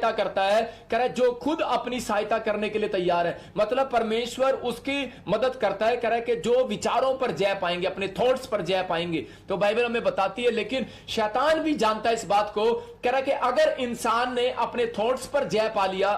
सहायता करता है, कह रहा है जो खुद अपनी सहायता करने के लिए तैयार है। मतलब परमेश्वर उसकी मदद करता है, कह रहा है कि जो विचारों पर जय पाएंगे, अपने थॉट्स पर जय पाएंगे। तो बाइबल हमें बताती है, लेकिन शैतान भी जानता है इस बात को, कह रहा है कि अगर इंसान ने अपने थॉट्स पर जय पा लिया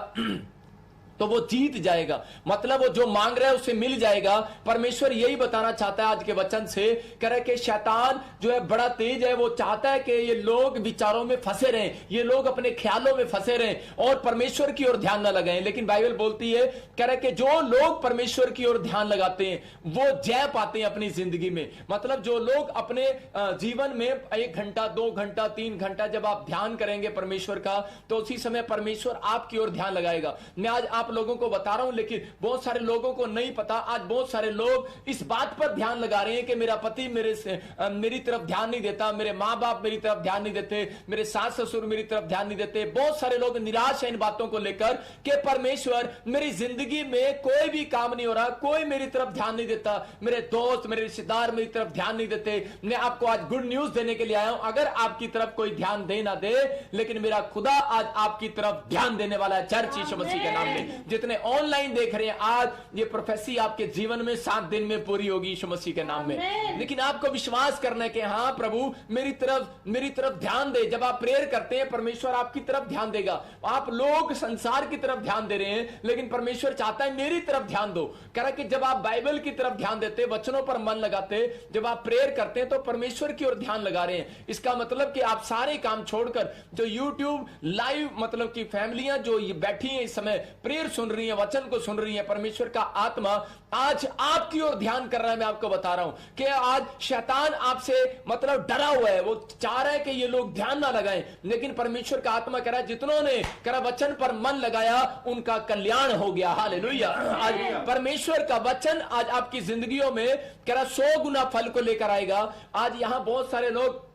तो वो जीत जाएगा, मतलब वो जो मांग रहा है उसे मिल जाएगा। परमेश्वर यही बताना चाहता है आज के वचन से, कह रहा है कि शैतान जो है बड़ा तेज है, वो चाहता है कि ये लोग विचारों में फंसे रहें, ये लोग अपने ख्यालों में फंसे रहें और परमेश्वर की ओर ध्यान न लगाएं। लेकिन बाइबल बोलती है, कह रहा है कि जो लोग परमेश्वर की ओर ध्यान लगाते हैं वो जय पाते हैं अपनी जिंदगी में। मतलब जो लोग अपने जीवन में 1 घंटा 2 घंटा 3 घंटा जब आप ध्यान करेंगे परमेश्वर का, तो उसी समय परमेश्वर आपकी ओर ध्यान लगाएगा। मैं आज आप लोगों को बता रहा हूं, लेकिन बहुत सारे लोगों को नहीं पता। आज बहुत सारे लोग इस बात पर ध्यान लगा रहे हैं कि मेरा पति मेरी तरफ ध्यान नहीं देता, मेरे मां बाप मेरी तरफ ध्यान नहीं देते, मेरे सास ससुर मेरी तरफ ध्यान नहीं देते। बहुत सारे लोग निराश हैं इन बातों को लेकर कि परमेश्वर मेरी जिंदगी में कोई भी काम नहीं हो रहा, कोई मेरी तरफ ध्यान नहीं देता, मेरे दोस्त मेरे रिश्तेदार मेरी तरफ ध्यान नहीं देते। मैं आपको आज गुड न्यूज देने के लिए आया हूं, अगर आपकी तरफ कोई ध्यान दे ना दे, लेकिन मेरा खुदा आज आपकी तरफ ध्यान देने वाला है। चर्च यीशु मसीह के नाम में जितने ऑनलाइन देख रहे हैं, आज ये प्रोफेसी आपके जीवन में 7 दिन में पूरी होगी यीशु मसीह के नाम में। लेकिन आपको विश्वास करना है कि हाँ प्रभु मेरी तरफ ध्यान दे। जब आप प्रेयर करते हैं परमेश्वर आपकी तरफ ध्यान देगा। आप लोग संसार की तरफ ध्यान दे रहे हैं, लेकिन परमेश्वर चाहता है मेरी तरफ ध्यान दो। कह रहा कि जब आप बाइबल की तरफ ध्यान देते, वचनों पर मन लगाते, जब आप प्रेयर करते हैं तो परमेश्वर की ओर ध्यान लगा रहे हैं। इसका मतलब कि आप सारे काम छोड़कर जो यूट्यूब लाइव मतलब की फैमिलियां जो बैठी हैं इस समय प्रेयर सुन रही है, वचन को सुन रही है, परमेश्वर का आत्मा आज आपकी ओर ध्यान कर रहा है। मैं आपको बता रहा हूं कि आज शैतान आपसे मतलब डरा हुआ है, वो चाह रहा है कि ये लोग ध्यान ना लगाएं, लेकिन परमेश्वर का आत्मा कह रहा है जितनों ने वचन पर मन लगाया उनका कल्याण हो गया। हालेलुया। आज परमेश्वर का वचन आज आपकी जिंदगियों में कह रहा 100 गुना फल को लेकर आएगा। आज यहां बहुत सारे लोग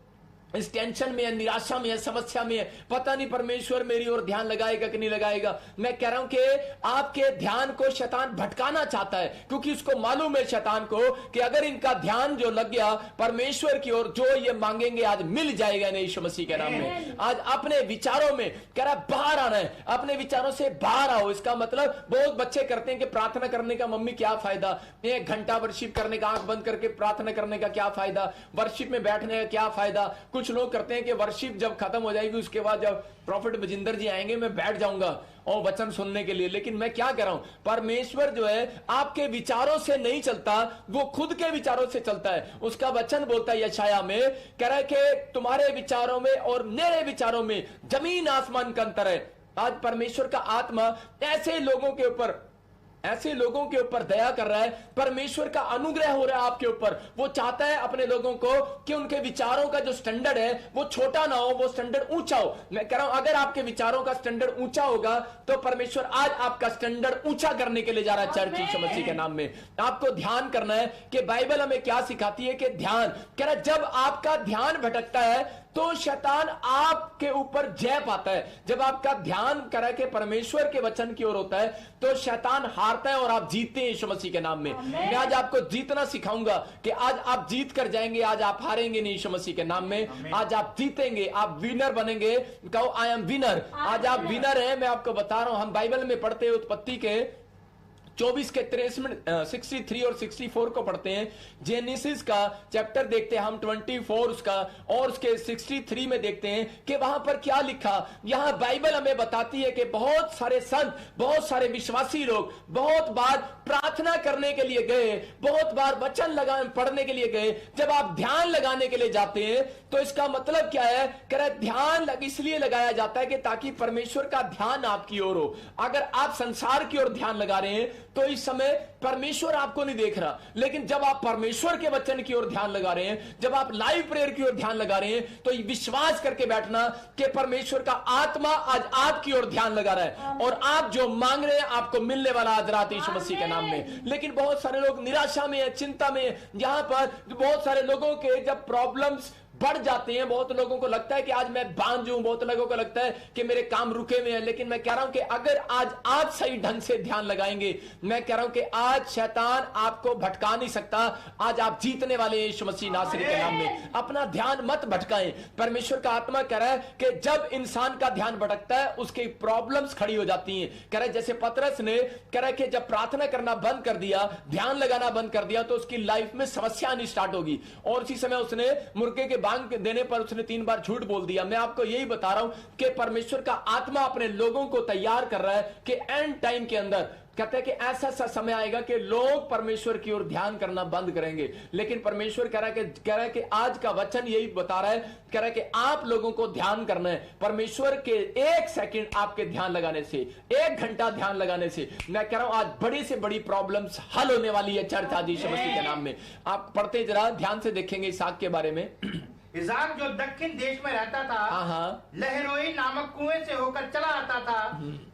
इस टेंशन में है, निराशा में है, समस्या में है, पता नहीं परमेश्वर मेरी ओर ध्यान लगाएगा कि नहीं लगाएगा। मैं कह रहा हूं कि आपके ध्यान को शैतान भटकाना चाहता है, क्योंकि उसको मालूम है शैतान को कि अगर इनका ध्यान जो लग गया परमेश्वर की ओर, जो ये मांगेंगे आज मिल जाएगा नहीं यीशु मसीह के नाम में। आज अपने विचारों में कह रहा बाहर आना है, अपने विचारों से बाहर आओ। इसका मतलब बहुत बच्चे करते हैं कि प्रार्थना करने का मम्मी क्या फायदा, 1 घंटा वर्शिप करने का, आंख बंद करके प्रार्थना करने का क्या फायदा, वर्शिप में बैठने का क्या फायदा। कुछ लोग करते हैं कि वर्शिप जब खत्म हो जाएगी उसके बाद जब प्रॉफिट मजिंदर जी आएंगे मैं बैठ जाऊंगा और वचन सुनने के लिए। लेकिन मैं क्या कर रहा हूं, परमेश्वर जो है आपके विचारों से नहीं चलता, वो खुद के विचारों से चलता है। उसका वचन बोलता है यशायाह में, कह रहा है कि तुम्हारे विचारों में और मेरे विचारों में जमीन आसमान का अंतर है। आज परमेश्वर का आत्मा ऐसे लोगों के ऊपर दया कर रहा है, परमेश्वर का अनुग्रह हो रहा है आपके ऊपर। वो चाहता है अपने लोगों को कि उनके विचारों का जो स्टैंडर्ड है वो छोटा ना हो, वो स्टैंडर्ड ऊंचा हो। मैं कह रहा हूं अगर आपके विचारों का स्टैंडर्ड ऊंचा होगा तो परमेश्वर आज आपका स्टैंडर्ड ऊंचा करने के लिए जा रहा है। चर्च यीशु मसीह के नाम में आपको ध्यान करना है कि बाइबल हमें क्या सिखाती है कि ध्यान, कह रहा जब आपका ध्यान भटकता है तो शैतान आपके ऊपर जय पाता है। जब आपका ध्यान करा के परमेश्वर के वचन की ओर होता है तो शैतान हारता है और आप जीतते हैं यीशु मसीह के नाम में। मैं आज आपको जीतना सिखाऊंगा कि आज आप जीत कर जाएंगे, आज आप हारेंगे नहीं यीशु मसीह के नाम में। आज आप जीतेंगे, आप विनर बनेंगे। कहो आई एम विनर। आज आप विनर हैं। मैं आपको बता रहा हूं, हम बाइबल में पढ़ते हैं उत्पत्ति के 24 के 63 और 64 को पढ़ते हैं। जेनेसिस का चैप्टर देखते हैं हम 24 उसका और उसके 63 में देखते हैं कि वहां पर क्या लिखा। यहां बाइबल हमें बताती है कि बहुत सारे संत, बहुत सारे विश्वासी लोग बहुत बार प्रार्थना करने के लिए गए, बहुत बार वचन पढ़ने के लिए गए। जब आप ध्यान लगाने के लिए जाते हैं तो इसका मतलब क्या है, कह रहा है ध्यान इसलिए लगाया जाता है कि ताकि परमेश्वर का ध्यान आपकी ओर हो। अगर आप संसार की ओर ध्यान लगा रहे हैं तो इस समय परमेश्वर आपको नहीं देख रहा, लेकिन जब आप परमेश्वर के वचन की ओर ध्यान लगा रहे हैं, जब आप लाइव प्रेयर की ओर ध्यान लगा रहे हैं, तो विश्वास करके बैठना कि परमेश्वर का आत्मा आज आपकी ओर ध्यान लगा रहा है और आप जो मांग रहे हैं आपको मिलने वाला आज रात यीशु मसीह के नाम में। लेकिन बहुत सारे लोग निराशा में है, चिंता में है। यहां पर बहुत सारे लोगों के जब प्रॉब्लम्स बढ़ जाते हैं। बहुत लोगों को लगता है कि आज मैं बांझ हूं, बहुत लोगों को लगता है कि मेरे काम रुके हुए हैं, लेकिन मैं कह रहा हूं कि अगर आज सही ढंग से ध्यान लगाएंगे, मैं कह रहा हूं कि आज शैतान आपको भटका नहीं सकता। आज आप जीतने वाले हैं यीशु मसीह नासरी के नाम में। अपना ध्यान मत भटकाएं। परमेश्वर का आत्मा कह रहा है कि जब इंसान का ध्यान भटकता है उसकी प्रॉब्लम्स खड़ी हो जाती हैं। कह रहा है जैसे पतरस ने कह रहा है कि जब प्रार्थना करना बंद कर दिया, ध्यान लगाना बंद कर दिया, तो उसकी लाइफ में समस्या आनी स्टार्ट होगी। और उसी समय उसने मुर्गे के बांग देने पर उसने 3 बार झूठ बोल दिया। मैं आपको यही बता रहा हूं कि परमेश्वर का आत्मा अपने लोगों को तैयार कर रहा है कि एंड टाइम के अंदर कहते हैं कि ऐसा सा समय आएगा कि लोग परमेश्वर की ओर ध्यान करना बंद करेंगे। लेकिन परमेश्वर कह रहा है कि आज का वचन यही बता रहा है, कह रहा है कि आप लोगों को ध्यान करना है। परमेश्वर के 1 सेकंड आपके ध्यान लगाने से, 1 घंटा ध्यान लगाने से, मैं कह रहा हूं आज बड़ी से बड़ी प्रॉब्लम्स हल होने वाली है चर्च आज यीशु मसीह के नाम में। आप पढ़ते जरा ध्यान से देखेंगे इसहाक के बारे में। इसहाक जो दक्षिण देश में रहता था, लहरोई नामक कुएं से होकर चला आता था।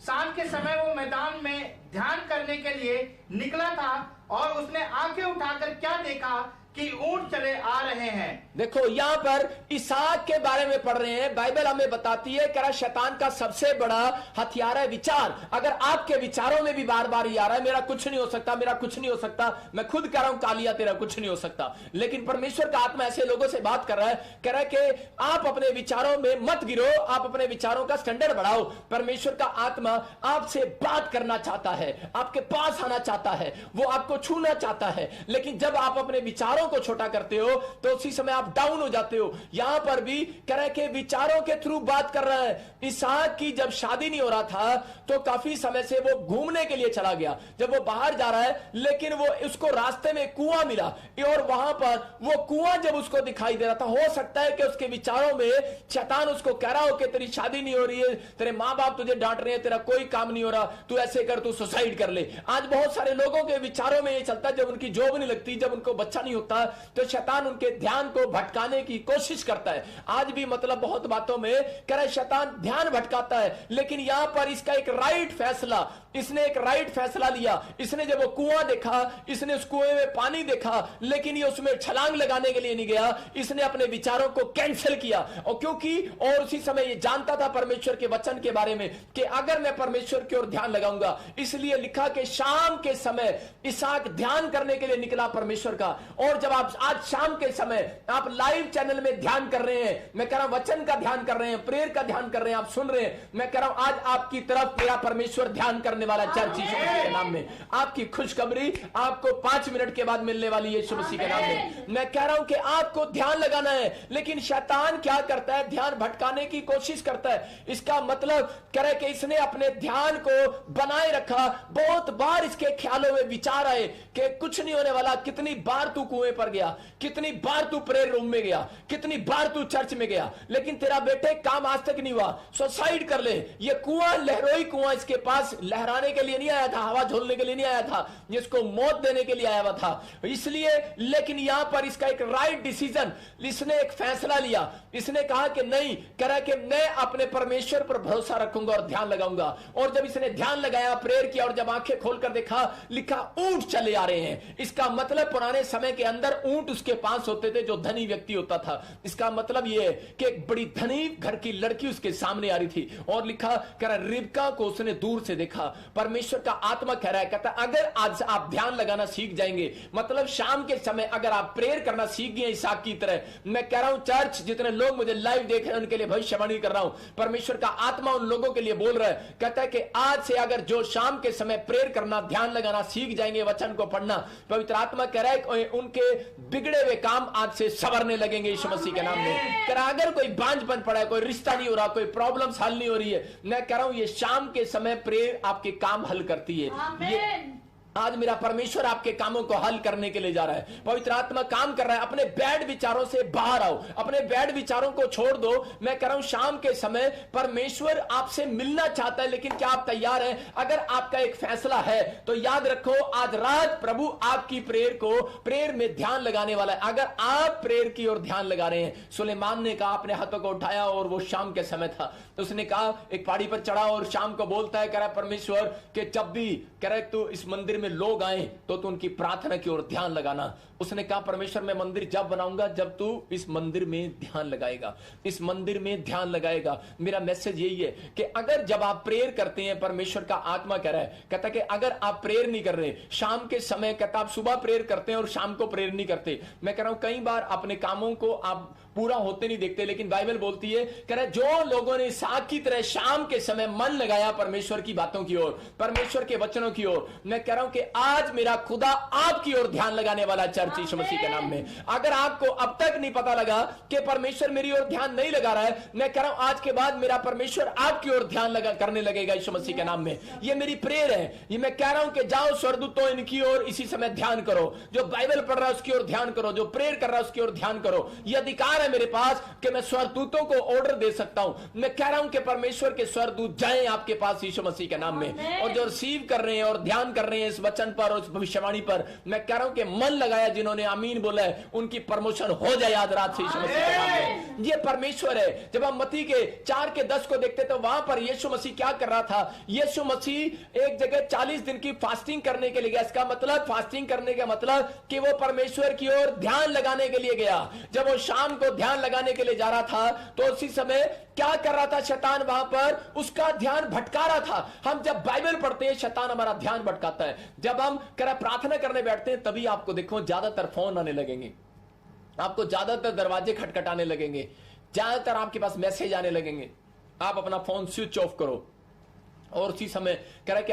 शाम के समय वो मैदान में ध्यान करने के लिए निकला था और उसने आंखें उठाकर क्या देखा कि ऊंट चले आ रहे हैं। देखो यहां पर इसहाक के बारे में पढ़ रहे हैं। बाइबल हमें बताती है कि शैतान का सबसे बड़ा हथियार है विचार। अगर आपके विचारों में भी बार बार ये आ रहा है मेरा कुछ नहीं हो सकता, मेरा कुछ नहीं हो सकता, मैं खुद कह रहा हूं कालिया तेरा कुछ नहीं हो सकता, लेकिन परमेश्वर का आत्मा ऐसे लोगों से बात कर रहा है, कह रहा है कि आप अपने विचारों में मत गिरो, आप अपने विचारों का स्टैंडर्ड बढ़ाओ। परमेश्वर का आत्मा आपसे बात करना चाहता है, आपके पास आना चाहता है, वो आपको छूना चाहता है, लेकिन जब आप अपने विचारों को छोटा करते हो तो उसी समय आप डाउन हो जाते हो। यहां पर भी कह रहा है कि विचारों के थ्रू बात कर रहा है। इसहाक की जब शादी नहीं हो रहा था तो काफी समय से वो घूमने के लिए चला गया। जब वो बाहर जा रहा है लेकिन वो उसको रास्ते में कुआं मिला और वहां पर वो कुआं जब उसको दिखाई दे रहा था, हो सकता है कि उसके विचारों में शैतान उसको कह रहा हो कि तेरी शादी नहीं हो रही है, तेरे मां बाप तुझे डांट रहे हैं, तेरा कोई काम नहीं हो रहा, तू ऐसे कर, तू सुसाइड कर ले। आज बहुत सारे लोगों के विचारों में ये चलता है, जब उनकी जॉब नहीं लगती, जब उनको बच्चा नहीं होता तो शैतान उनके ध्यान को भटकाने की कोशिश करता है। आज भी मतलब बहुत बातों में कह रहा है शैतान ध्यान भटकाता है, लेकिन यहां पर इसका एक राइट फैसला, इसने एक राइट फैसला लिया। इसने जब वो कुआं देखा, इसने उस कुएं में पानी देखा, लेकिन ये उसमें छलांग लगाने के लिए नहीं गया, इसने अपने विचारों को कैंसिल किया। और क्योंकि और उसी समय ये जानता था परमेश्वर के वचन के बारे में कि अगर मैं परमेश्वर की ओर ध्यान लगाऊंगा, इसलिए लिखा कि शाम के समय इसहाक ध्यान करने के लिए निकला परमेश्वर का। और जब आप आज शाम के समय आप लाइव चैनल में ध्यान कर रहे हैं, मैं कह रहा हूं वचन का ध्यान कर रहे हैं, प्रेयर का ध्यान कर रहे हैं, आप सुन रहे हैं, मैं कह रहा हूं आज आपकी तरफ मेरा परमेश्वर ध्यान करने वाला चर्च यीशु मसीह के नाम में। आपकी खुशखबरी आपको 5 मिनट के बाद मिलने वाली है यीशु मसीह के नाम में। मैं कह रहा हूं कि आपको ध्यान लगाना है, लेकिन शैतान क्या करता है, ध्यान भटकाने की कोशिश करता है। इसका मतलब कह रहा है कि इसने अपने ध्यान को बनाए रखा। बहुत बार इसके ख्यालों में विचार आए कि कुछ नहीं होने वाला, कितनी बार तू कुएं पर गया, कितनी बार तू प्रेयर रूम में गया, कितनी बार तू चर्च में गया, लेकिन तेरा बेटे काम आज तक नहीं हुआ, सुसाइड कर ले। ये कुआं लहरोई कुआं इसके पास लहराने के लिए नहीं आया था, हवा झोलने के लिए नहीं आया था, इसको मौत देने के लिए आया हुआ था। इसलिए लेकिन यहां पर इसका एक राइट डिसीजन, इसने एक फैसला लिया। इसने कहा कि नहीं, कह रहा है कि मैं अपने परमेश्वर पर भरोसा रखूंगा और ध्यान लगाऊंगा। और जब इसने ध्यान लगाया, प्रेयर किया और जब आंखें खोलकर देखा, लिखा ऊंट चले आ रहे हैं। इसका मतलब पुराने समय के अंदर ऊंट उसके पास होते थे जो धनी व्यक्ति होता था। इसका मतलब यह है कि एक बड़ी धनी घर की लड़की उसके सामने आ रही थी और लिखा कह रहा रिबका को उसने दूर से देखा। परमेश्वर का आत्मा कह रहा है, कहता अगर आज आप ध्यान लगाना सीख जाएंगे, मतलब शाम के समय अगर आप प्रेयर करना सीख गए इसहाक की तरह, मैं कह रहा हूं चर्च जितने लोग मुझे लाइव देख रहे हैं उनके लिए भविष्यवाणी कर रहा हूं। परमेश्वर का आत्मा उन लोगों के लिए बोल रहा है, कहता है कि आज से अगर जो शाम के समय प्रेयर करना, ध्यान लगाना सीख जाएंगे, वचन को पढ़ना, पवित्र आत्मा कह रहा है उनके बिगड़े हुए काम आज से संवरने लगेंगे यीशु मसीह के नाम में। कह रहा अगर कोई बांझपन पड़ा है, कोई रिश्ता नहीं हो रहा, कोई प्रॉब्लम्स हल नहीं हो रही है, मैं कह रहा हूं ये शाम के समय प्रेयर आपके काम हल करती है। ये आज मेरा परमेश्वर आपके कामों को हल करने के लिए जा रहा है। पवित्र आत्मा काम कर रहा है। अपने बैड विचारों से बाहर आओ, अपने बैड विचारों को छोड़ दो। मैं कह रहा हूं शाम के समय परमेश्वर आपसे मिलना चाहता है, लेकिन क्या आप तैयार हैं? अगर आपका एक फैसला है तो याद रखो आज रात प्रभु आपकी प्रेयर को, प्रेयर में ध्यान लगाने वाला है। अगर आप प्रेयर की ओर ध्यान लगा रहे हैं, सुलेमान ने कहा, अपने हाथों को उठाया और वो शाम के समय था, तो उसने कहा एक पहाड़ी पर चढ़ा और शाम को बोलता है, कह रहा परमेश्वर के जब भी कह रहा तू इस मंदिर में में लोग आए तो तू उनकी प्रार्थना की ओर ध्यान लगाना। उसने कहा परमेश्वर मैं मंदिर जब बनाऊंगा जब तू इस मंदिर में ध्यान लगाएगा, इस मंदिर में ध्यान लगाएगा। मेरा मैसेज यही है कि अगर जब आप प्रेयर करते हैं, परमेश्वर का आत्मा कह रहा है, कहता कि अगर आप प्रेयर नहीं कर रहे शाम के समय, कहता आप सुबह प्रेयर करते हैं और शाम को प्रेयर नहीं करते। मैं कह रहा हूं कई बार अपने कामों को आप पूरा होते नहीं देखते, लेकिन बाइबल बोलती है, कह रहा है जो लोगों ने साग की तरह शाम के समय मन लगाया परमेश्वर की बातों की ओर, परमेश्वर के वचनों की ओर, मैं कह रहा हूं कि आज मेरा खुदा आपकी ओर ध्यान लगाने वाला चर्च यीशु मसीह के नाम में। अगर आपको अब तक नहीं पता लगा कि परमेश्वर मेरी ओर ध्यान नहीं लगा रहा है, मैं कह रहा हूं आज के बाद मेरा परमेश्वर आपकी ओर ध्यान लगा करने लगेगा यीशु मसीह के नाम में। ये मेरी प्रेयर है। ये मैं कह रहा हूं कि जाओ स्वर्गदूतों इनकी ओर इसी समय ध्यान करो, जो बाइबल पढ़ रहा है उसकी ओर ध्यान करो, जो प्रेयर कर रहा है उसकी ओर ध्यान करो। ये अधिकार है मेरे पास कि मैं स्वर्गदूतों को ऑर्डर दे सकता हूं। मैं कह रहा हूं कि परमेश्वर के स्वर्गदूत जाएं आपके पास यीशु मसीह के नाम में, और जो रिसीव कर रहे हैं और ध्यान कर रहे हैं इस वचन पर और इस भविष्यवाणी पर, मैं कह रहा हूं कि मन लगाया जिन्होंने आमीन बोला है उनकी प्रमोशन हो जाए आज रात से यीशु मसीह के नाम में। ये परमेश्वर है। जब हम मत्ती के 4:10 को देखते तो वहां पर यीशु मसीह क्या कर रहा था? यीशु मसीह एक जगह 40 दिन की फास्टिंग करने के लिए गया। इसका मतलब फास्टिंग करने का मतलब कि वो परमेश्वर की ओर ध्यान लगाने के लिए गया। जब वो शाम को ध्यान लगाने के लिए जा रहा था तो उसी समय क्या कर रहा था शैतान? वहां पर उसका ध्यान भटका रहा था। हम जब बाइबल पढ़ते हैं शैतान हमारा ध्यान भटकाता है। जब हम प्रार्थना करने बैठते हैं तभी आपको देखो ज्यादातर फोन आने लगेंगे, आपको ज्यादातर दरवाजे खटखटाने लगेंगे, ज्यादातर आपके पास मैसेज आने लगेंगे। आप अपना फोन स्विच ऑफ करो और उसी समय कह रहा है कि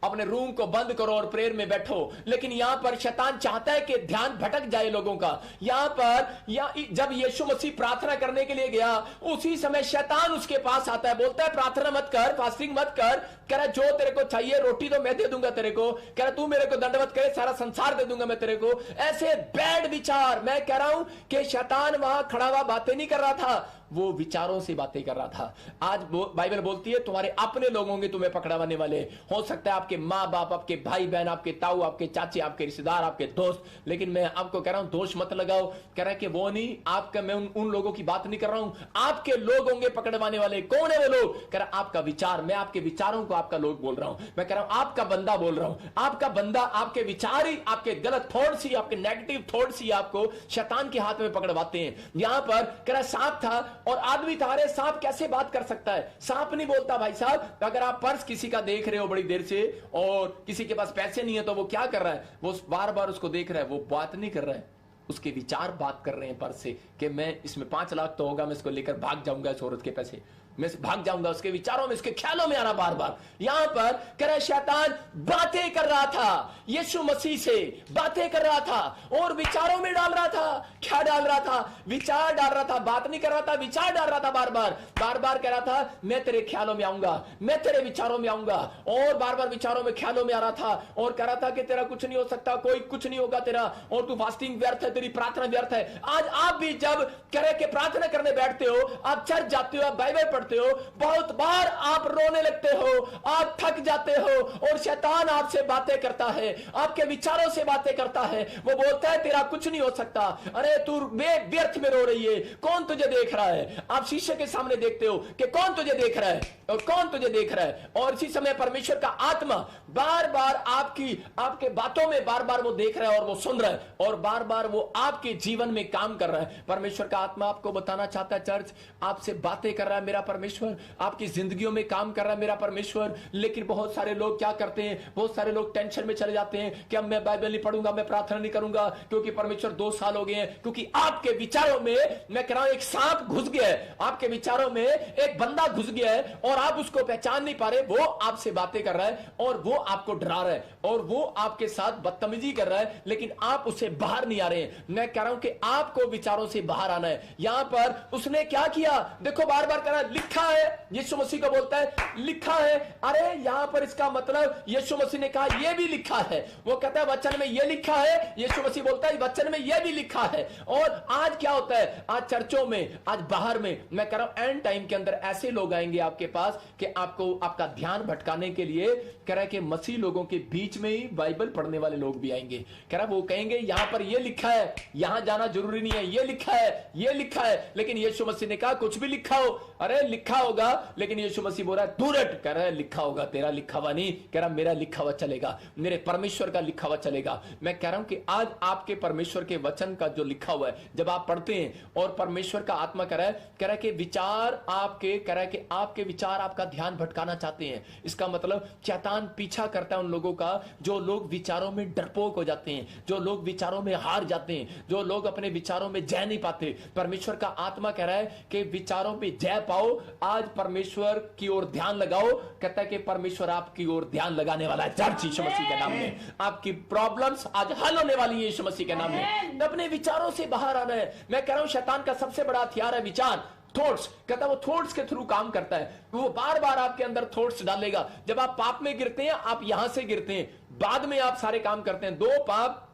अपने रूम को बंद करो और प्रेयर में बैठो। लेकिन यहां पर शैतान चाहता है कि ध्यान भटक जाए लोगों का। यहां पर जब यीशु मसीह प्रार्थना करने के लिए गया उसी समय शैतान उसके पास आता है, बोलता है प्रार्थना मत कर, फास्टिंग मत कर। कह रहा जो तेरे को चाहिए रोटी तो मैं दे दूंगा तेरे को, कह रहा तू मेरे को दंडवत करे सारा संसार दे दूंगा मैं तेरे को। ऐसे बैड विचार। मैं कह रहा हूं कि शैतान वहां खड़ा हुआ बातें नहीं कर रहा था, वो विचारों से बातें कर रहा था। आज बाइबल बोलती है तुम्हारे अपने लोग होंगे तुम्हें पकड़वाने वाले। हो सकता है आपके माँ बाप, आपके भाई बहन, आपके ताऊ, आपके चाचे, आपके रिश्तेदार, आपके दोस्त। लेकिन मैं आपको कह रहा हूं दोष मत लगाओ। कह रहा है कि वो नहीं, आपका मैं उन लोगों की बात नहीं कर रहा हूं। आपके लोग होंगे पकड़वाने वाले। कौन है वो लोग? कह रहा आपका विचार। मैं आपके विचारों को आपका लोग बोल रहा हूं। मैं कह रहा हूं आपका बंदा बोल रहा हूं। आपका बंदा, आपके विचार ही, आपके गलत थॉट्स ही, आपके नेगेटिव थॉट्स ही आपको शैतान के हाथ में पकड़वाते हैं। यहां पर कह रहा सांप था और आदमी था। अरे सांप कैसे बात कर सकता है? सांप नहीं बोलता भाई साहब। अगर आप पर्स किसी का देख रहे हो बड़ी देर से और किसी के पास पैसे नहीं है तो वो क्या कर रहा है? वो बार बार उसको देख रहा है, वो बात नहीं कर रहा है। उसके विचार बात कर रहे हैं पर्स से कि मैं इसमें 5 लाख तो होगा, मैं इसको लेकर भाग जाऊंगा, इस औरत के पैसे मैं भाग जाऊंगा। उसके विचारों में, उसके ख्यालों में आना बार बार। यहां पर कह रहा शैतान बातें कर रहा था, यीशु मसीह से बातें कर रहा था और विचारों में डाल रहा था। क्या डाल रहा था? विचार डाल रहा था। बात नहीं कर रहा था, विचार डाल रहा था। बार बार कह रहा था मैं तेरे ख्यालों में आऊंगा, मैं तेरे विचारों में आऊंगा, और बार बार विचारों में, ख्यालों में आ रहा था और कह रहा था कि तेरा कुछ नहीं हो सकता, कोई कुछ नहीं होगा तेरा, और तू फास्टिंग व्यर्थ है, तेरी प्रार्थना व्यर्थ है। आज आप भी जब कह रहे कि प्रार्थना करने बैठते हो, आप चर्च जाते हो, आप बाइबल पढ़ते हो, बहुत बार आप रोने लगते हो, आप थक जाते हो और शैतान आपसे बातें करता है, आपके विचारों से बातें करता है। वो बोलता है तेरा कुछ नहीं हो सकता, अरे तू व्यर्थ में रो रही है, कौन तुझे देख रहा है? आप शीशे के सामने देखते हो कि कौन तुझे देख रहा है और कौन तुझे देख रहा है। और इसी समय परमेश्वर का आत्मा बार बार आपके बातों में बार बार वो देख रहा है और वो सुन रहा है और बार बार वो आपके जीवन में काम कर रहा है। परमेश्वर का आत्मा आपको बताना चाहता है चर्च, आपसे बातें कर रहा है मेरा परमेश्वर, आपकी जिंदगियों में काम कर रहा है मेरा परमेश्वर। लेकिन बहुत सारे लोग क्या करते हैं? बहुत सारे लोग टेंशन में चले जाते हैं कि अब मैं बाइबल नहीं पढ़ूंगा, मैं प्रार्थना नहीं करूंगा क्योंकि परमेश्वर 2 साल हो गए हैं। क्योंकि आपके विचारों में, मैं कह रहा हूं, एक सांप घुस गया है, आपके विचारों में एक बंदा घुस गया है और आप उसको पहचान नहीं पा रहे। वो आपसे बातें कर रहा है और वो आपको डरा रहा है और वो आपके साथ बदतमीजी कर रहा है, लेकिन आप उससे बाहर नहीं आ रहे हैं। मैं कह रहा हूं कि आपको विचारों से बाहर आना है। यहां पर उसने क्या किया? देखो बार बार कह रहा है लिखा है, यीशु मसीह को बोलता है लिखा है। अरे यहां पर इसका मतलब यीशु मसीह ने कहा यह भी लिखा है। वो कहता है वचन में यह लिखा है, यीशु मसीह बोलता है वचन में यह भी लिखा है। और आज क्या होता है? आज चर्चों में, आज बाहर में, मैं कह रहा हूं एंड टाइम के अंदर ऐसे लोग आएंगे आपके पास कि आपको आपका ध्यान भटकाने के लिए, कह रहा है कि मसीह लोगों के बीच में ही बाइबल पढ़ने वाले लोग भी आएंगे। कह रहा है वो कहेंगे यहां पर यह लिखा है, यहां जाना जरूरी नहीं है, यह लिखा है, यह लिखा है। लेकिन यीशु मसीह ने कहा कुछ भी लिखा हो, अरे लिखा होगा, लेकिन यीशु मसीह बोल रहा है दूर हट, कह रहा है लिखा होगा, तेरा लिखा हुआ नहीं, कह रहा मेरा लिखा हुआ चलेगा, मेरे परमेश्वर का लिखा हुआ चलेगा। मैं कह रहा हूं कि आज आपके परमेश्वर के वचन का जो लिखा हुआ है जब आप पढ़ते हैं और परमेश्वर का आत्मा कह रहा है कि विचार आपके, कह रहा है कि आपके विचार आपका ध्यान भटकाना चाहते हैं, इसका मतलब शैतान पीछा करता है उन लोगों का जो लोग विचारों में डरपोक हो जाते हैं, जो लोग विचारों में हार जाते हैं, जो लोग अपने विचारों में जय नहीं पाते। परमेश्वर का आत्मा कह रहा है कि विचारों में जय पाओ, आज परमेश्वर की ओर ध्यान लगाओ। कहता है कि परमेश्वर आपकी ओर ध्यान लगाने वाला है चर्च यीशु मसीह के नाम में। आपकी प्रॉब्लम्स आज हल होने वाली है यीशु मसीह के नाम में। अपने विचारों से बाहर आना है। मैं कह रहा हूं शैतान का सबसे बड़ा हथियार है विचार, थॉट्स। कहता है वो थॉट्स के थ्रू काम करता है, वो बार बार आपके अंदर थॉट्स डालेगा। जब आप पाप में गिरते हैं, आप यहां से गिरते हैं, बाद में आप सारे काम करते हैं। दो पाप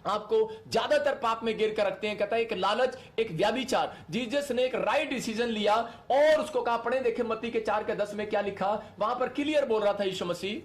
आपको ज्यादातर पाप में गिर कर रखते हैं। कहता है एक लालच, एक व्यभिचार। जीसस ने एक राइट डिसीजन लिया और उसको कहा, पढ़े देखे मत्ती के 4:10 में क्या लिखा, वहां पर क्लियर बोल रहा था यीशु मसीह।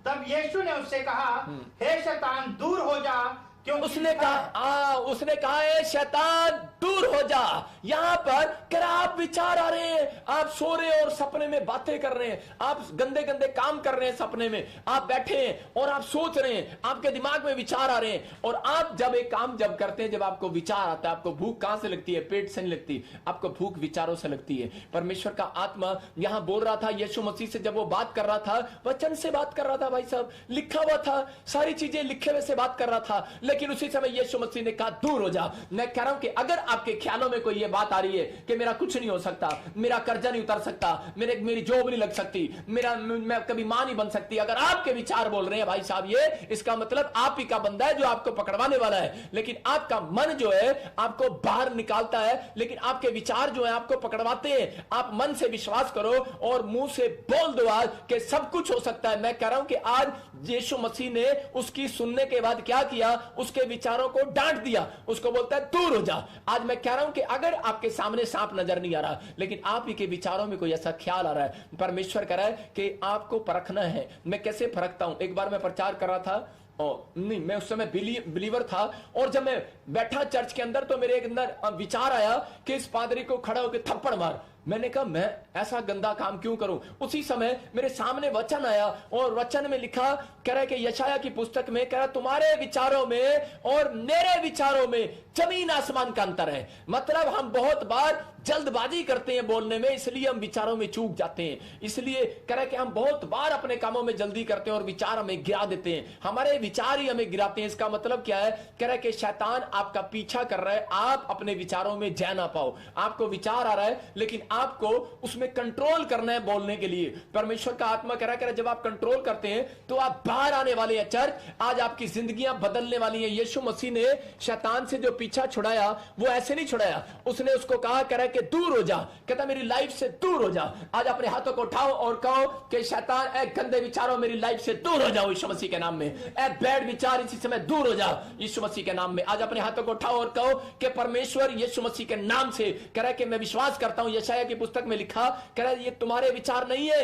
तब यीशु ने उससे कहा, हे शैतान दूर हो जा, क्योंकि उसने कहा है शैतान दूर हो जा। यहां पर कर आप विचार आ रहे हैं, आप सो रहे हैं और सपने में बातें कर रहे हैं, आप गंदे गंदे काम कर रहे हैं सपने में, आप बैठे हैं और आप सोच रहे हैं, आपके दिमाग में विचार आ रहे हैं। और आप जब एक काम जब करते हैं, जब आपको विचार आता है, आपको भूख कहां से लगती है? पेट से नहीं लगती, आपको भूख विचारों से लगती है। परमेश्वर का आत्मा यहां बोल रहा था यीशु मसीह से, जब वो बात कर रहा था, वचन से बात कर रहा था। भाई साहब लिखा हुआ था, सारी चीजें लिखे हुए से बात कर रहा था, लेकिन उसी समय यीशु मसीह ने कहा दूर हो जा। मैं कह रहा हूं कि अगर आपके ख्यालों में कोई ये बात आ रही है कि मेरा कुछ नहीं हो सकता, मेरा कर्जा नहीं उतर सकता, मेरी जॉब नहीं लग सकती, मैं कभी मां नहीं बन सकती, अगर आपके विचार बोल रहे हैं भाई साहब ये, इसका मतलब आप ही का बंदा है जो आपको पकड़वाने वाला है। लेकिन आपका मन जो है आपको बाहर निकालता है, लेकिन आपके विचार जो है आपको पकड़वाते हैं। आप मन से विश्वास करो और मुंह से बोल दो आज कि सब कुछ हो सकता है। मैं कह रहा हूं कि आज यीशु मसीह ने उसकी सुनने के बाद क्या किया, उसके विचारों को डांट दिया, उसको बोलता है दूर हो जा। आज मैं कह रहा हूं कि अगर आपके सामने सांप नजर नहीं आ रहा, लेकिन आप ही के विचारों में कोई ऐसा ख्याल आ रहा है, परमेश्वर कह रहा है कि आपको परखना है। मैं कैसे परखता हूं? एक बार मैं प्रचार कर रहा था, नहीं मैं उस समय बिलीवर था, और जब मैं बैठा चर्च के अंदर तो मेरे अंदर विचार आया कि इस पादरी को खड़ा होकर थप्पड़ मार। मैंने कहा मैं ऐसा गंदा काम क्यों करूं? उसी समय मेरे सामने वचन आया और वचन में लिखा, कह रहा है कि यशाया की पुस्तक में, कह रहा तुम्हारे विचारों में और मेरे विचारों में जमीन आसमान का अंतर है। मतलब हम बहुत बार जल्दबाजी करते हैं बोलने में, इसलिए हम विचारों में चूक जाते हैं। इसलिए कह रहा है कि हम बहुत बार अपने कामों में जल्दी करते हैं और विचार हमें गिरा देते हैं, हमारे विचार ही हमें गिराते हैं। इसका मतलब क्या है? कह रहा है कि शैतान आपका पीछा कर रहा है, आप अपने विचारों में जय ना पाओ। आपको विचार आ रहा है, लेकिन आपको उसमें कंट्रोल करना है बोलने के लिए। परमेश्वर का आत्मा कह रहा है जब आप कंट्रोल करते हैं तो आप बाहर आने वाले हैं। चर्च आज आपकी जिंदगियां बदलने वाली हैं। यीशु मसीह ने शैतान से जो पीछा छुड़ाया वो ऐसे नहीं छुड़ाया, उसने उसको कहा, कह रहा है कि दूर हो जा, कहता मेरी लाइफ से दूर हो जा। आज अपने हाथों को उठाओ और कहो कि शैतान ए गंदे विचारों मेरी लाइफ से दूर हो जाओ यीशु मसीह के नाम में। ए बैड विचार इसी समय दूर हो जा यीशु मसीह के नाम में। आज अपने हाथों को उठाओ और कहो कि परमेश्वर यीशु मसीह के नाम से, कह रहा है कि मैं विश्वास करता हूं, यशाया की पुस्तक में लिखा, कह रहा है ये तुम्हारे विचार नहीं है,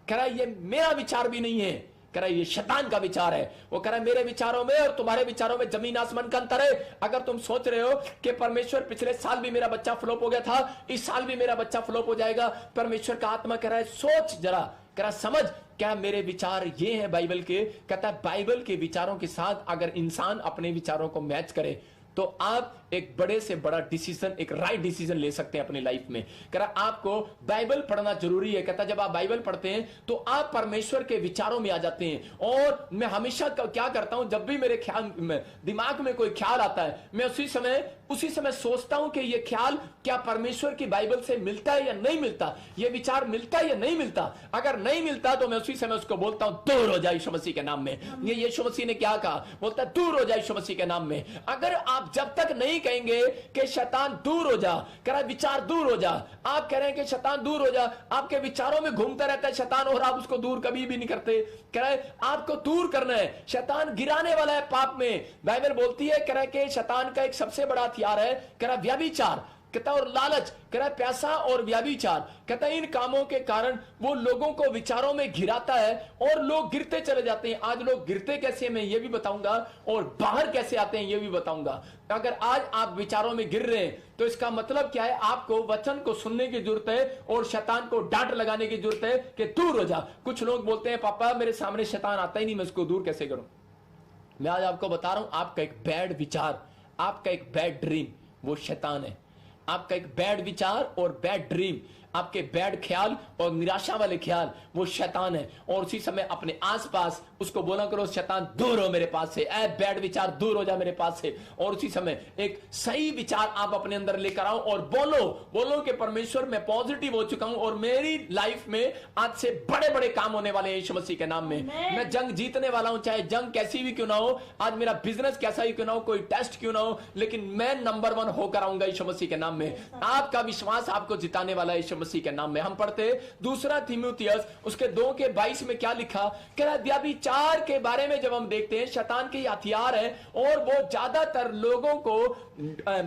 कह रहा है ये मेरा विचार भी नहीं है, कह रहा है ये शैतान का विचार है। वो कह रहा है मेरे विचारों में और तुम्हारे विचारों में जमीन आसमान का अंतर है। अगर तुम सोच रहे हो कि परमेश्वर पिछले साल भी मेरा बच्चा फ्लॉप हो गया था, इस साल भी मेरा बच्चा फ्लॉप हो जाएगा, परमेश्वर का आत्मा कह रहा है सोच जरा, कह रहा समझ क्या मेरे विचार ये हैं बाइबल के। कहता है बाइबल के विचारों के साथ अगर इंसान अपने विचारों को मैच करे तो आप एक बड़े से बड़ा डिसीजन, एक राइट डिसीजन ले सकते हैं अपनी लाइफ में। कह रहा आपको बाइबल पढ़ना जरूरी है। कहता जब आप बाइबल पढ़ते हैं तो आप परमेश्वर के विचारों में आ जाते हैं। और मैं हमेशा क्या करता हूं, जब भी मेरे ख्याल दिमाग में कोई ख्याल आता है, मैं उसी समय सोचता हूं कि ये ख्याल क्या परमेश्वर की बाइबल से मिलता है या नहीं मिलता, ये विचार मिलता है या नहीं मिलता। अगर नहीं मिलता तो मैं उसी समय उसको बोलता हूं दूर हो जाए यीशु मसीह के नाम में। ये यीशु मसीह ने क्या कहा? बोलता है दूर हो जाए यीशु मसीह के नाम में। अगर आप जब तक नहीं कहेंगे कि शैतान दूर हो जा, कह रहा है विचार दूर हो जा, आप कह रहे हैं कि शैतान दूर हो जा, आपके विचारों में घूमता रहता है शैतान और आप उसको दूर कभी भी नहीं करते। कह रहा है आपको दूर करना है, शैतान गिराने वाला है पाप में। बाइबल बोलती है, कह रहा है कि शैतान का एक सबसे बड़ा हथियार है, कह रहा व्यभिचार। कहता है और लालच, कह रहा है पैसा और व्यभिचार, कहता है इन कामों के कारण वो लोगों को विचारों में घिराता है और लोग गिरते चले जाते हैं। आज लोग गिरते कैसे मैं ये भी बताऊंगा और बाहर कैसे आते हैं ये भी बताऊंगा। अगर आज आप विचारों में गिर रहे हैं तो इसका मतलब क्या है, आपको वचन को सुनने की जरूरत है और शैतान को डांट लगाने की जरूरत है कि दूर हो जा। कुछ लोग बोलते हैं पापा मेरे सामने शैतान आता ही नहीं, मैं उसको दूर कैसे करूं। मैं आज आपको बता रहा हूं, आपका एक बैड विचार, आपका एक बैड ड्रीम वो शैतान है। आपका एक बैड विचार और बैड ड्रीम, आपके बैड ख्याल और निराशा वाले ख्याल वो शैतान है। और उसी समय अपने आसपास उसको बोला करो शैतान दूर हो मेरे पास से, ऐ बैड विचार दूर हो जा मेरे पास से। और उसी समय एक सही विचार आप अपने अंदर लेकर आओ और बोलो कि परमेश्वर मैं पॉजिटिव हो चुका हूं और मेरी लाइफ में आज से बड़े बड़े काम होने वाले हैं यीशु मसीह के नाम में। मैं जंग जीतने वाला हूं, चाहे जंग कैसी भी क्यों ना हो, आज मेरा बिजनेस कैसा ही क्यों ना हो, कोई टेस्ट क्यों ना हो, लेकिन मैं नंबर 1 होकर आऊंगा यीशु मसीह के नाम में। आपका विश्वास आपको जिताने वाला है यीशु मसीह के नाम में। हम पढ़ते दूसरा तीमुथियुस उसके 2:22 में क्या लिखा, कह रहा व्यभिचार के बारे में जब हम देखते हैं शैतान के हथियार है और वो ज्यादातर लोगों को,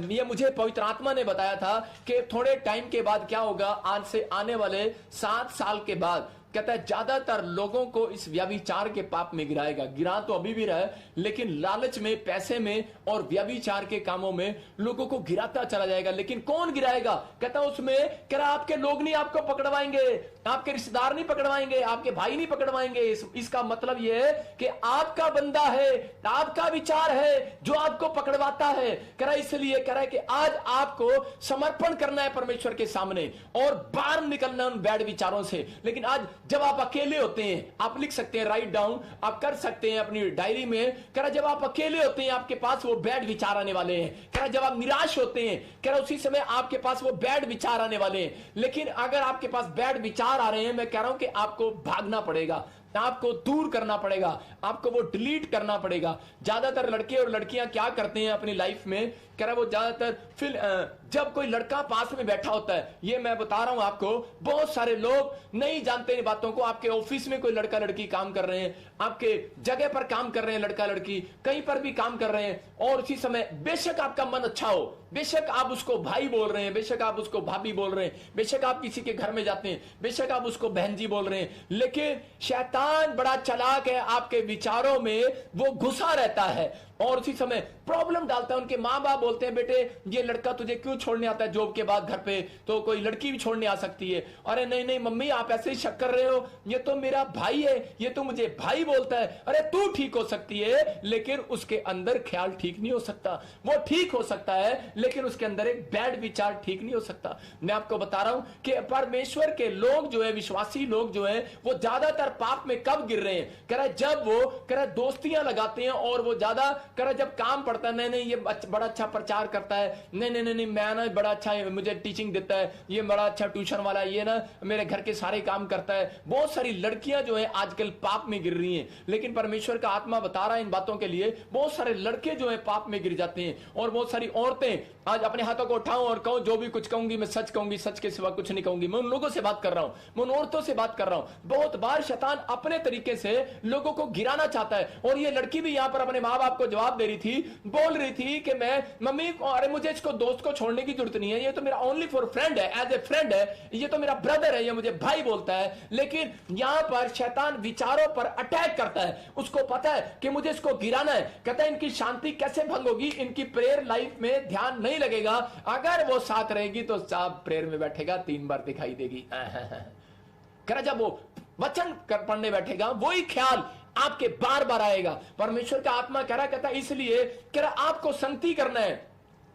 ये मुझे पवित्र आत्मा ने बताया था कि थोड़े टाइम के बाद क्या होगा, आज से आने वाले 7 साल के बाद कहता है ज्यादातर लोगों को इस व्यभिचार के पाप में गिराएगा। गिरा तो अभी भी रहा है, लेकिन लालच में, पैसे में और व्यभिचार के कामों में लोगों को गिराता चला जाएगा। लेकिन कौन गिराएगा, कहता उसमें कह रहा आपके लोग नहीं आपको पकड़वाएंगे, आपके रिश्तेदार नहीं पकड़वाएंगे, आपके भाई नहीं पकड़वाएंगे। इसका मतलब यह है कि आपका बंदा है, आपका विचार है जो आपको पकड़वाता है। कह रहा इसलिए कह रहा है कि आज आपको समर्पण करना है परमेश्वर के सामने और बाहर निकलना उन बैड विचारों से। लेकिन आज जब आप अकेले होते हैं, आप लिख सकते हैं, राइट डाउन आप कर सकते हैं अपनी डायरी में, कह रहा जब आप अकेले होते हैं आपके पास वो बैड विचार आने वाले हैं। कह रहा जब आप निराश होते हैं, कह रहा उसी समय आपके पास वो बैड विचार आने वाले हैं। लेकिन अगर आपके पास बैड विचार आ रहे हैं, मैं कह रहा हूं कि आपको भागना पड़ेगा, आपको दूर करना पड़ेगा, आपको वो डिलीट करना पड़ेगा। ज्यादातर लड़के और लड़कियां क्या करते हैं अपनी लाइफ में, कह रहा वो ज्यादातर फिर जब कोई लड़का पास में बैठा होता है, ये मैं बता रहा हूं आपको, बहुत सारे लोग नहीं जानते इन बातों को। आपके ऑफिस में कोई लड़का लड़की काम कर रहे हैं, आपके जगह पर काम कर रहे हैं लड़का लड़की, कहीं पर भी काम कर रहे हैं, और उसी समय बेशक आपका मन अच्छा हो, बेशक आप उसको भाई बोल रहे हैं, बेशक आप उसको भाभी बोल रहे हैं, बेशक आप किसी के घर में जाते हैं, बेशक आप उसको बहन जी बोल रहे हैं, लेकिन शैतान बड़ा चालाक है, आपके विचारों में वो घुसा रहता है और उसी समय प्रॉब्लम डालता है। उनके माँ बाप बोलते हैं बेटे ये लड़का तुझे क्यों छोड़ने आता है जॉब के बाद घर पे, तो कोई लड़की भी छोड़ने आ सकती है। अरे नहीं नहीं मम्मी आप ऐसे ही शक कर रहे हो, ये तो मेरा भाई है, ये तो मुझे भाई बोलता है। अरे तू ठीक हो सकती है लेकिन उसके अंदर ख्याल ठीक नहीं हो सकता। वो ठीक हो सकता है लेकिन उसके अंदर एक बैड विचार ठीक नहीं हो सकता। मैं आपको बता रहा हूं कि परमेश्वर के लोग जो है, विश्वासी लोग जो है, वो ज्यादातर पाप में कब गिर रहे हैं, कह रहा जब वो कह रहा दोस्तियां लगाते हैं और वो ज्यादा कह रहा जब काम पड़ता है, नहीं नहीं ये बड़ा अच्छा प्रचार करता है, नहीं नहीं नहीं मैं ना बड़ा अच्छा मुझे टीचिंग देता है, ये बड़ा अच्छा ट्यूशन वाला है, ये ना मेरे घर के सारे काम करता है। बहुत सारी लड़कियां जो है आजकल पाप में गिर रही हैं, लेकिन परमेश्वर का आत्मा बता रहा है इन बातों के लिए। बहुत सारे लड़के जो है पाप में गिर जाते हैं और बहुत सारी औरतें, आज अपने हाथों को उठाऊं और कहूं जो भी कुछ कहूंगी मैं सच कहूंगी, सच के सिवा कुछ नहीं कहूंगी। मैं उन लोगों से बात कर रहा हूं, मैं उन औरतों से बात कर रहा हूं। बहुत बार शैतान अपने तरीके से लोगों को गिराना चाहता है। और ये लड़की भी यहां पर अपने माँ बाप को जवाब दे रही थी, बोल रही थी कि मैं मम्मी अरे मुझे इसको दोस्त को छोड़ने की जरूरत नहीं है, ये तो मेरा ओनली फॉर फ्रेंड है, एज ए फ्रेंड है, ये तो मेरा ब्रदर है, ये मुझे भाई बोलता है। लेकिन यहां पर शैतान विचारों पर अटैक करता है, उसको पता है कि मुझे इसको गिराना है। कहता है इनकी शांति कैसे भंग होगी, इनकी प्रेयर लाइफ में ध्यान नहीं लगेगा, अगर वो साथ रहेगी तो साहब प्रेयर में बैठेगा 3 बार दिखाई देगी। कह जब वो वचन पढ़ने बैठेगा वही ख्याल आपके बार बार आएगा। परमेश्वर का आत्मा कह रहा, कहता इसलिए कह रहा आपको संगति करना है।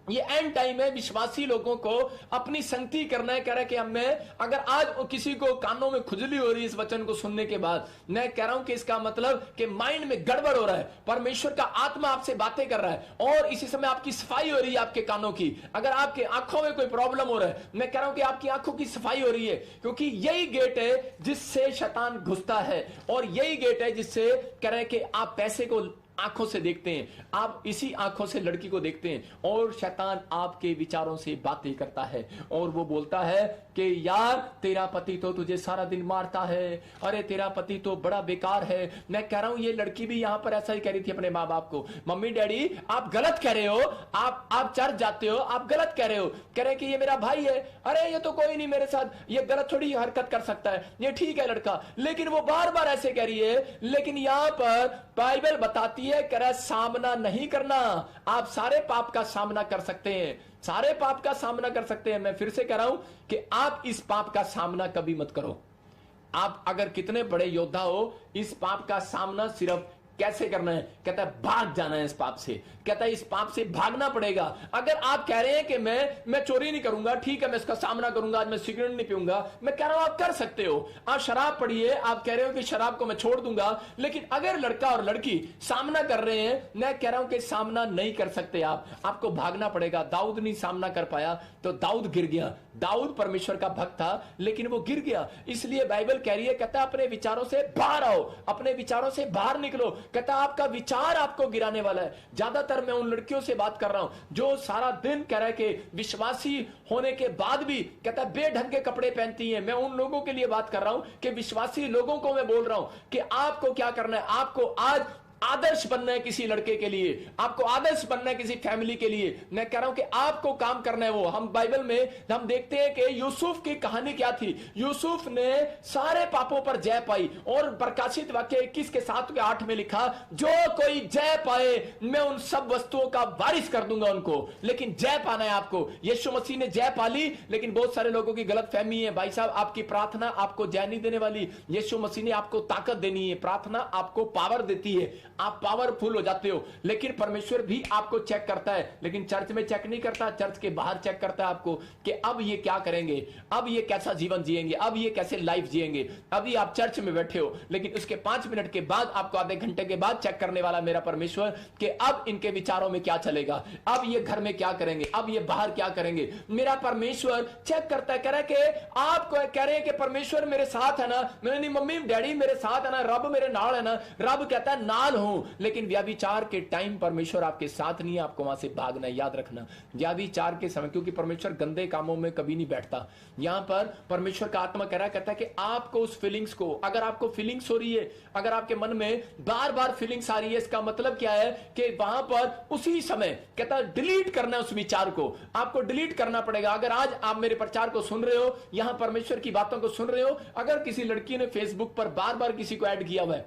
ये एंड टाइम है, विश्वासी लोगों को अपनी संगति करना है। कह रहा है कि मैं अगर आज किसी को कानों में खुजली हो रही है इस वचन को सुनने के बाद, मैं कह रहा हूं कि इसका मतलब कि माइंड में गड़बड़ हो रहा है। परमेश्वर का आत्मा आपसे बातें कर रहा है और इसी समय आपकी सफाई हो रही है आपके कानों की। अगर आपके आंखों में कोई प्रॉब्लम हो रहा है, मैं कह रहा हूं कि आपकी आंखों की सफाई हो रही है, क्योंकि यही गेट है जिससे शैतान घुसता है और यही गेट है जिससे कह रहे हैं कि आप पैसे को आंखों से देखते हैं, आप इसी आंखों से लड़की को देखते हैं और शैतान आपके विचारों से बातें करता है और वो बोलता है कि यार तेरा पति तो तुझे सारा दिन मारता है, अरे तेरा पति तो बड़ा बेकार है। मैं कह रहा हूं ये लड़की भी यहां पर ऐसा ही कह रही थी अपने माँ बाप को, मम्मी डैडी आप गलत कह रहे हो, आप चर्च जाते हो, आप गलत कह रहे हो, कह रहे कि ये मेरा भाई है, अरे ये तो कोई नहीं मेरे साथ ये गलत थोड़ी हरकत कर सकता है, ये ठीक है लड़का। लेकिन वो बार बार ऐसे कह रही है, लेकिन यहां पर बाइबल बताती है कह रहा सामना नहीं करना। आप सारे पाप का सामना कर सकते हैं, सारे पाप का सामना कर सकते हैं। मैं फिर से कह रहा हूं कि आप इस पाप का सामना कभी मत करो। आप अगर कितने बड़े योद्धा हो, इस पाप का सामना सिर्फ कैसे करना है, कहता है भाग जाना है इस पाप से, कहता है इस पाप से भागना पड़ेगा। अगर आप कह रहे हैं कि मैं चोरी नहीं करूंगा, ठीक है मैं इसका सामना करूंगा, आज मैं सिगरेट नहीं पीऊंगा, मैं कह रहा हूं आप कर सकते हो। आप शराब पढ़िए, आप कह रहे हो कि शराब को मैं छोड़ दूंगा, लेकिन अगर लड़का और लड़की सामना कर रहे हैं, मैं कह रहा हूं कि सामना नहीं कर सकते आप, आपको भागना पड़ेगा। दाऊद नहीं सामना कर पाया तो दाऊद गिर गया। दाऊद परमेश्वर का भक्त था लेकिन वो गिर गया। इसलिए बाइबल कह रही है, कहता है अपने विचारों से बाहर आओ, अपने विचारों से बाहर निकलो। कहता है आपका विचार आपको गिराने वाला है। ज्यादातर मैं उन लड़कियों से बात कर रहा हूं जो सारा दिन कह रहा है कि विश्वासी होने के बाद भी कहता है बेढंग के कपड़े पहनती हैं। मैं उन लोगों के लिए बात कर रहा हूं कि विश्वासी लोगों को मैं बोल रहा हूं कि आपको क्या करना है, आपको आज आदर्श बनना है किसी लड़के के लिए, आपको आदर्श बनना है किसी फैमिली के लिए। मैं कह रहा हूं कि आपको काम करना है वो। हम बाइबल में हम देखते हैं कि यूसुफ की कहानी क्या थी। यूसुफ ने सारे पापों पर जय पाई और प्रकाशित वाक्य 21 के 7 के 8 में लिखा, जो कोई जय पाए मैं उन सब वस्तुओं का वारिस कर दूंगा उनको। लेकिन जय पाना है आपको। यीशु मसीह ने जय पा ली, लेकिन बहुत सारे लोगों की गलत फहमी है, भाई साहब आपकी प्रार्थना आपको जय नहीं देने वाली। यीशु मसीह ने आपको ताकत देनी है, प्रार्थना आपको पावर देती है, आप पावरफुल हो जाते हो। लेकिन परमेश्वर भी आपको चेक करता है, लेकिन चर्च में चेक नहीं करता, चर्च के बाहर चेक करता है आपको कि अब ये क्या करेंगे, अब ये कैसा जीवन जिएंगे, अब ये कैसे लाइफ जिएंगे। अभी आप चर्च में बैठे हो, लेकिन उसके 5 मिनट के बाद, आपको आधे घंटे के बाद चेक करने वाला मेरा परमेश्वर कि अब इनके विचारों में क्या चलेगा, अब ये घर में क्या करेंगे, अब ये बाहर क्या करेंगे। मेरा परमेश्वर चेक करता है, कह रहा है कि आप कह रहे हैं कि परमेश्वर मेरे साथ है ना, मैंने नहीं मम्मी डैडी मेरे साथ है ना, रब मेरे नाल है ना। रब कहता है नाल हूं, लेकिन व्याभिचार के टाइम परमेश्वर आपके साथ नहीं है, आपको वहां से भागना है। याद रखना व्याभिचार के समय, क्योंकि परमेश्वर गंदे कामों में कभी नहीं बैठता। यहां पर परमेश्वर का आत्मा कह रहा कहता है कि आपको उस फीलिंग्स को, अगर आपको फीलिंग्स हो रही है, अगर आपके मन में बार बार फीलिंग्स आ रही है, इसका मतलब क्या है कि वहां पर उसी समय कहता है डिलीट करना है उस विचार को, आपको डिलीट करना पड़ेगा। अगर आज आप मेरे प्रचार को सुन रहे हो, यहां परमेश्वर की बातों को सुन रहे हो, अगर किसी लड़की ने फेसबुक पर बार बार किसी को ऐड किया हुआ है,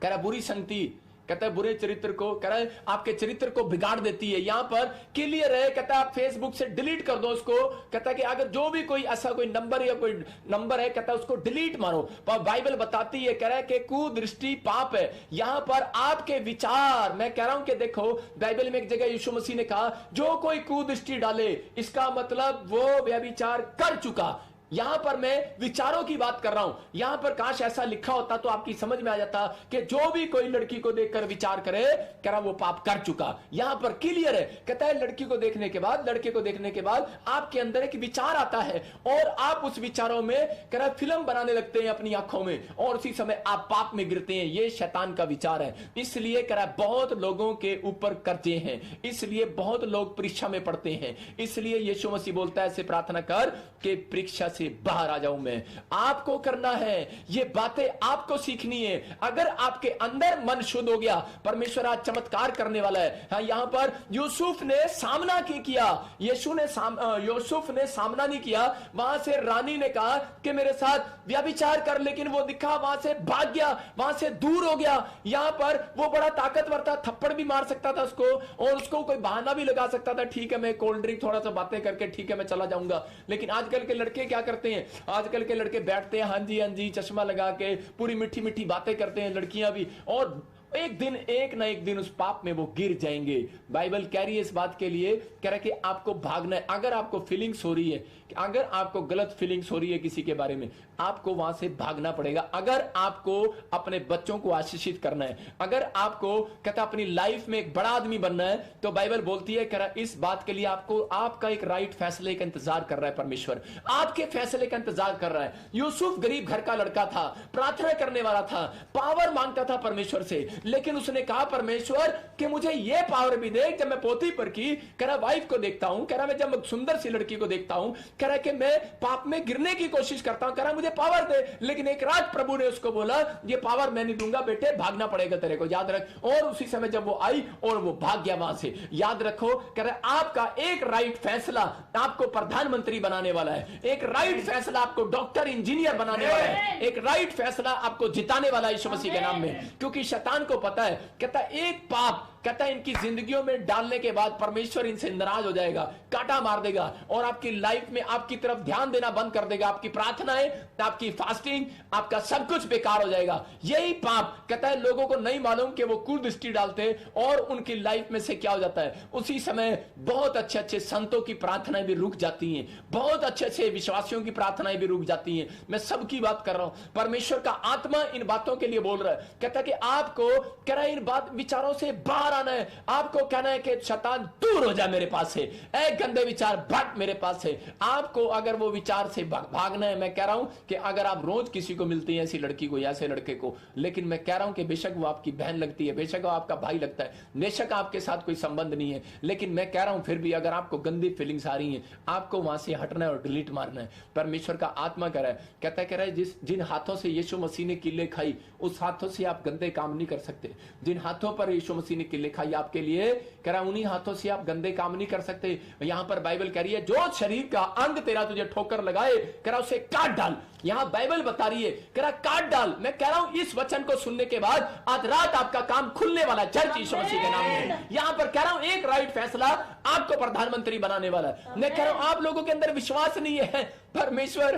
कह रहा बुरी संगति, कहता है बुरे चरित्र को, कह रहा है आपके चरित्र को बिगाड़ देती है, यहां पर क्लियर है। कहता है आप फेसबुक से डिलीट कर दो उसको। कहता है कि अगर जो भी कोई ऐसा कोई नंबर या कोई नंबर है, कहता है उसको डिलीट मारो। पर बाइबल बताती है, कह रहा है कि कुदृष्टि पाप है। यहां पर आपके विचार, मैं कह रहा हूं कि देखो बाइबल में एक जगह यीशु मसीह ने कहा, जो कोई कुदृष्टि डाले, इसका मतलब वो व्यभिचार कर चुका। यहां पर मैं विचारों की बात कर रहा हूं। यहां पर काश ऐसा लिखा होता तो आपकी समझ में आ जाता कि जो भी कोई लड़की को देखकर विचार करे, कह रहा वो पाप कर चुका। यहां पर क्लियर है, कहता है लड़की को देखने के बाद, लड़के को देखने के बाद आपके अंदर एक विचार आता है और आप उस विचारों में कह रहा फिल्म बनाने लगते हैं अपनी आंखों में, और उसी समय आप पाप में गिरते हैं। ये शैतान का विचार है। इसलिए कह रहा बहुत लोगों के ऊपर कर्जे हैं, इसलिए बहुत लोग परीक्षा में पढ़ते हैं। इसलिए यीशु मसीह बोलता है, ऐसे प्रार्थना कर कि परीक्षा से बाहर आ जाऊं मैं। आपको करना है, ये बातें आपको सीखनी है। अगर आपके अंदर मन शुद्ध हो गया, परमेश्वर आज चमत्कार करने वाला है। हाँ, यहां पर यूसुफ ने सामना किया, यूसुफ ने सामना नहीं किया। वहां से रानी ने कहा कि मेरे साथ व्यभिचार कर, लेकिन वो दिखा, वहां से भाग गया, वहां से दूर हो गया। यहां पर वो बड़ा ताकतवर था, थप्पड़ भी मार सकता था उसको, और उसको कोई बहाना भी लगा सकता था, ठीक है मैं कोल्ड ड्रिंक थोड़ा सा बातें करके ठीक है मैं चला जाऊंगा। लेकिन आजकल के लड़के क्या करते हैं, आजकल के लड़के बैठते हैं हाँ जी चश्मा लगा के पूरी मीठी मीठी बातें करते हैं, लड़कियां भी, और एक ना एक दिन उस पाप में वो गिर जाएंगे। बाइबल कह रही है इस बात के लिए, कह रहा है कि आपको भागना है। अगर आपको फीलिंग्स हो रही है, अगर आपको गलत फीलिंग्स हो रही है किसी के बारे में, आपको वहां से भागना पड़ेगा। अगर आपको अपने बच्चों को आशीषित करना है, अगर आपको कहता अपनी लाइफ में एक बड़ा आदमी बनना है, तो बाइबल बोलती है कह रहा इस बात के लिए आपको, आपका एक राइट फैसले का इंतजार कर रहा है परमेश्वर, आपके फैसले का इंतजार कर रहा है। यूसुफ गरीब घर का लड़का था, प्रार्थना करने वाला था, पावर मांगता था परमेश्वर से, लेकिन उसने कहा परमेश्वर कि मुझे ये पावर भी दे। जब मैं पोती पर की कह रहा वाइफ को देखता हूं, कह रहा मैं जब सुंदर सी लड़की को देखता हूं, कह रहा कि मैं पाप में गिरने की कोशिश करता हूं, कह रहा मुझे पावर दे। लेकिन एक रात प्रभु ने उसको बोला ये पावर मैं नहीं दूंगा बेटे, भागना पड़ेगा तेरे को, याद रख। और उसी समय जब वो आई और वो भाग गया वहां से। याद रखो, कह रहा आपका एक राइट फैसला आपको प्रधानमंत्री बनाने वाला है, एक राइट फैसला आपको डॉक्टर इंजीनियर बनाने वाला है, एक राइट फैसला आपको जिताने वाला है यीशु मसीह के नाम में। क्योंकि शैतान को पता है, कहता एक पाप कहता है इनकी जिंदगियों में डालने के बाद परमेश्वर इनसे नाराज हो जाएगा, काटा मार देगा और आपकी लाइफ में आपकी तरफ ध्यान देना बंद कर देगा। आपकी प्रार्थनाएं, आपकी फास्टिंग, आपका सब कुछ बेकार हो जाएगा। यही पाप कहता है लोगों को नहीं मालूम कि वो कुदृष्टि डालते और उनकी लाइफ में से क्या हो जाता है। उसी समय बहुत अच्छे अच्छे संतों की प्रार्थनाएं भी रुक जाती हैं, बहुत अच्छे अच्छे विश्वासियों की प्रार्थनाएं भी रुक जाती हैं। मैं सबकी बात कर रहा हूं। परमेश्वर का आत्मा इन बातों के लिए बोल रहा है, कहता है कि आपको कह रहा है इन बात विचारों से बाहर आना है। आपको कहना है कि शैतान दूर हो जा मेरे पास से, ऐ गंदे विचार भाग मेरे पास से। आपको अगर वो विचार से भागना है, मैं कह रहा हूं कि अगर आप रोज किसी को मिलते हैं ऐसी लड़की को या ऐसे लड़के को, लेकिन मैं कह रहा हूं कि बेशक वो आपकी बहन लगती है, बेशक वो आपका भाई लगता है, बेशक आपके साथ कोई संबंध नहीं है, लेकिन मैं कह रहा हूं फिर भी अगर आपको गंदी फीलिंग्स आ रही हैं, आपको वहां से हटना है और डिलीट मारना है। परमेश्वर का आत्मा कह रहा है, कहता है कह रहा है जिन हाथों से यीशु मसीह ने किले खाई उस हाथों से आप गंदे काम नहीं कर सकते। जिन हाथों पर यीशु मसीह ने किले खाई आपके लिए, कह रहा उन्हीं हाथों से आप गंदे काम नहीं कर सकते। यहां पर बाइबल कह रही है जो शरीर का अंग तेरा तुझे ठोकर लगाए, कह रहा उसे काट डाल। यहां बाइबल बता रही है, कह रहा काट डाल। मैं कह रहा हूं इस वचन को सुनने के बाद आज रात आपका काम खुलने वाला है चर्च यीशु मसीह के नाम में। यहां पर कह रहा हूं एक राइट फैसला आपको प्रधानमंत्री बनाने वाला है। मैं कह रहा हूं आप लोगों के अंदर विश्वास नहीं है, परमेश्वर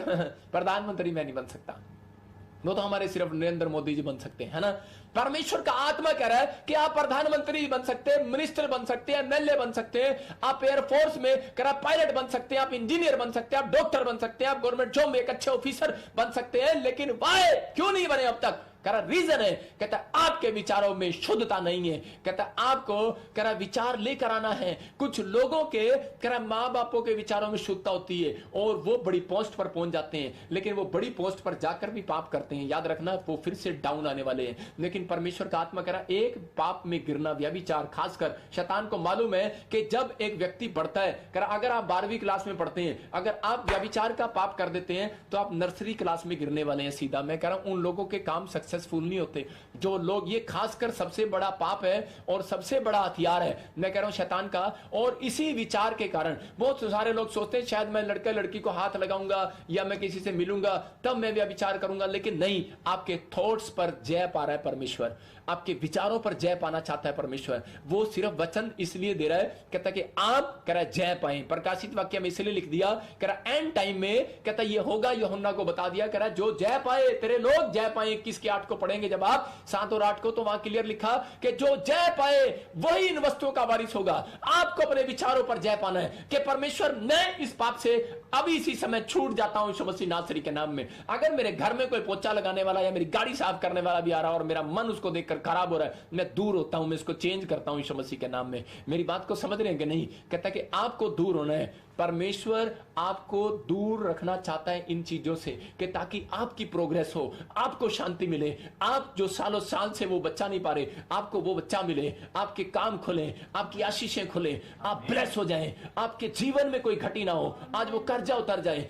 प्रधानमंत्री मैं नहीं बन सकता, वो तो हमारे सिर्फ नरेंद्र मोदी जी बन सकते हैं, है ना। परमेश्वर का आत्मा कह रहा है कि आप प्रधानमंत्री बन सकते हैं, मिनिस्टर बन सकते हैं, एमएलए बन सकते हैं, आप एयरफोर्स में कह रहा पायलट बन सकते हैं, आप इंजीनियर बन सकते हैं, आप डॉक्टर बन सकते हैं, आप गवर्नमेंट जॉब में एक अच्छे ऑफिसर बन सकते हैं। लेकिन वाई क्यों नहीं बने अब तक? कह रहा रीजन है, कहता आपके विचारों में शुद्धता नहीं है। कहता आपको कह रहा विचार लेकर आना है। कुछ लोगों के कह रहा माँ बापों के विचारों में शुद्धता होती है और वो बड़ी पोस्ट पर पहुंच जाते हैं, लेकिन वो बड़ी पोस्ट पर जाकर भी पाप करते हैं। याद रखना वो फिर से डाउन आने वाले हैं। लेकिन परमेश्वर का आत्मा कह रहा एक पाप में गिरना, व्यभिचार, खासकर शैतान को मालूम है कि जब एक व्यक्ति बढ़ता है, कह रहा अगर आप 12वीं क्लास में पढ़ते हैं, अगर आप व्यभिचार का पाप कर देते हैं तो आप नर्सरी क्लास में गिरने वाले हैं सीधा। मैं कह रहा हूं उन लोगों के काम सक्सेसफुल नहीं होते जो लोग, ये खासकर सबसे बड़ा पाप है और सबसे बड़ा हथियार है मैं कह रहा हूं शैतान का। और इसी विचार के कारण बहुत सारे लोग सोचते हैं शायद मैं लड़का लड़की को हाथ लगाऊंगा या मैं किसी से मिलूंगा तब मैं व्यभिचार करूंगा। लेकिन नहीं, आपके थॉट्स पर जय पा रहा है परमेश्वर, आपके विचारों पर जय पाना चाहता है परमेश्वर। वो सिर्फ वचन इसलिए दे रहा है, कहता कि आप कह रहा जय पाए। प्रकाशित वाक्य में इसलिए लिख दिया, कह रहा एंड टाइम में कहता ये होगा, यूहन्ना को बता दिया, कह रहा जो जय पाए तेरे लोग जय पाए। 21 के 8 को पढ़ेंगे जब आप 7 और 8 को, तो वहां क्लियर लिखा कि जो जय पाए वही इन वस्तुओं का वारिस होगा। आपको अपने विचारों पर जय पाना है कि परमेश्वर मैं इस पाप से अभी इसी समय छूट जाता हूं यीशु मसीह नासरी के नाम में। अगर मेरे घर में कोई पोछा लगाने वाला या मेरी गाड़ी साफ करने वाला भी आ रहा है और मेरा मन उसको देखकर खराब हो रहा है, मैं दूर होता हूं, मैं इसको चेंज करता हूं यीशु मसीह के नाम में। मेरी बात को समझ रहे हैं कि नहीं? कहता कि आपको दूर होना है, परमेश्वर आपको दूर रखना चाहता है इन चीजों से कि ताकि आपकी प्रोग्रेस हो, आपको शांति मिले। आप जो सालों साल से वो बच्चा नहीं पा रहे, आपको वो बच्चा मिले, आपके काम खुले, आपकी आशीषें खुले, आप ब्लेस हो जाएं, आपके जीवन में कोई घटी ना हो, आज वो कर्जा उतर जाए।